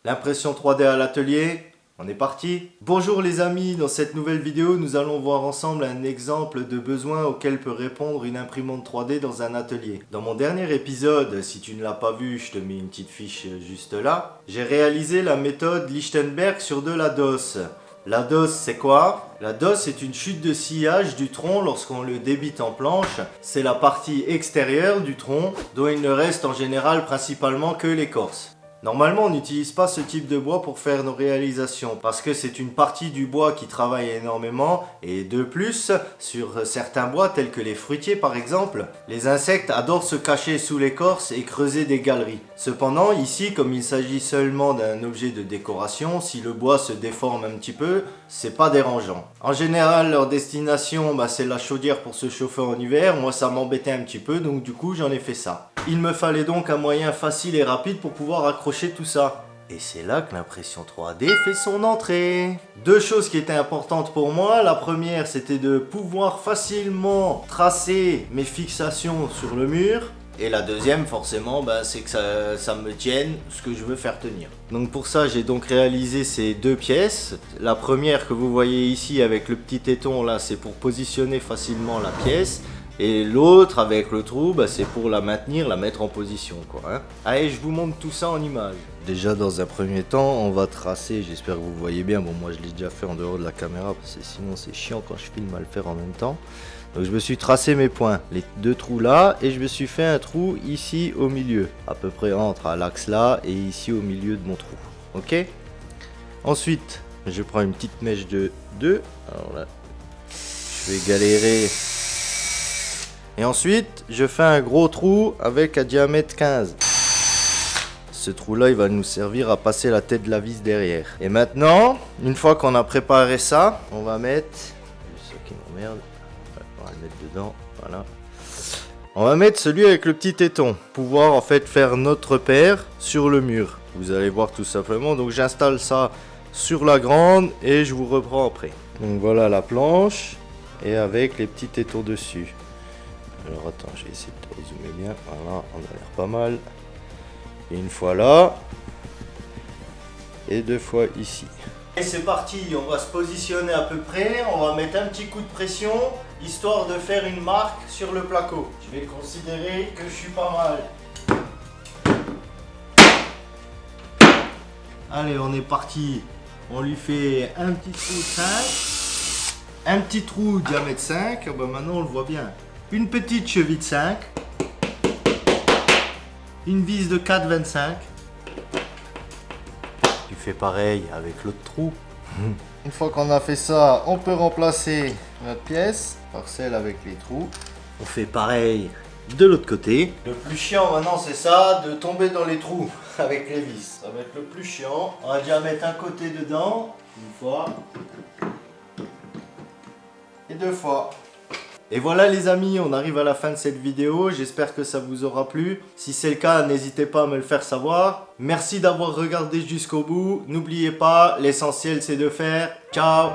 L'impression 3D à l'atelier, on est parti. Bonjour les amis, dans cette nouvelle vidéo, nous allons voir ensemble un exemple de besoin auquel peut répondre une imprimante 3D dans un atelier. Dans mon dernier épisode, si tu ne l'as pas vu, je te mets une petite fiche juste là. J'ai réalisé la méthode Lichtenberg sur de la DOS. La DOS, c'est quoi? La DOS est une chute de sillage du tronc lorsqu'on le débite en planche. C'est la partie extérieure du tronc dont il ne reste en général principalement que l'écorce. Normalement, on n'utilise pas ce type de bois pour faire nos réalisations parce que c'est une partie du bois qui travaille énormément et de plus, sur certains bois tels que les fruitiers par exemple, les insectes adorent se cacher sous l'écorce et creuser des galeries. Cependant, ici, comme il s'agit seulement d'un objet de décoration, si le bois se déforme un petit peu, c'est pas dérangeant. En général, leur destination, c'est la chaudière pour se chauffer en hiver. Moi, ça m'embêtait un petit peu, donc du coup, j'en ai fait ça. Il me fallait donc un moyen facile et rapide pour pouvoir accrocher tout ça. Et c'est là que l'impression 3D fait son entrée. Deux choses qui étaient importantes pour moi. La première, c'était de pouvoir facilement tracer mes fixations sur le mur. Et la deuxième, forcément, c'est que ça me tienne ce que je veux faire tenir. Donc pour ça, j'ai donc réalisé ces deux pièces. La première que vous voyez ici avec le petit téton là, c'est pour positionner facilement la pièce. Et l'autre avec le trou, c'est pour la maintenir, la mettre en position quoi. Allez, je vous montre tout ça en image. Déjà dans un premier temps, on va tracer, j'espère que vous voyez bien. Bon, moi je l'ai déjà fait en dehors de la caméra parce que sinon c'est chiant quand je filme à le faire en même temps. Donc je me suis tracé mes points, les deux trous là, et je me suis fait un trou ici au milieu, à peu près entre l'axe là et ici au milieu de mon trou. Ok. Ensuite, je prends une petite mèche de 2. Alors là, je vais galérer. Et ensuite, je fais un gros trou avec un diamètre 15. Ce trou-là, il va nous servir à passer la tête de la vis derrière. Et maintenant, une fois qu'on a préparé ça, on va mettre... C'est ça qui m'emmerde. On va le mettre dedans, voilà. On va mettre celui avec le petit téton. Pouvoir en fait faire notre repère sur le mur. Vous allez voir tout simplement. Donc j'installe ça sur la grande et je vous reprends après. Donc voilà la planche et avec les petits tétons dessus. Alors attends, je vais essayer de résumer bien. Voilà, on a l'air pas mal. Et une fois là. Et deux fois ici. Et c'est parti, on va se positionner à peu près. On va mettre un petit coup de pression, histoire de faire une marque sur le placo. Je vais considérer que je suis pas mal. Allez, on est parti. On lui fait un petit trou 5. Un petit trou diamètre 5. Maintenant on le voit bien. Une petite cheville de 5, une vis de 4,25. Tu fais pareil avec l'autre trou. Une fois qu'on a fait ça, on peut remplacer notre pièce par celle avec les trous. On fait pareil de l'autre côté. Le plus chiant maintenant, c'est ça, de tomber dans les trous avec les vis. Ça va être le plus chiant. On va déjà mettre un côté dedans, une fois, et deux fois. Et voilà les amis, on arrive à la fin de cette vidéo, j'espère que ça vous aura plu. Si c'est le cas, n'hésitez pas à me le faire savoir. Merci d'avoir regardé jusqu'au bout. N'oubliez pas, l'essentiel c'est de faire. Ciao!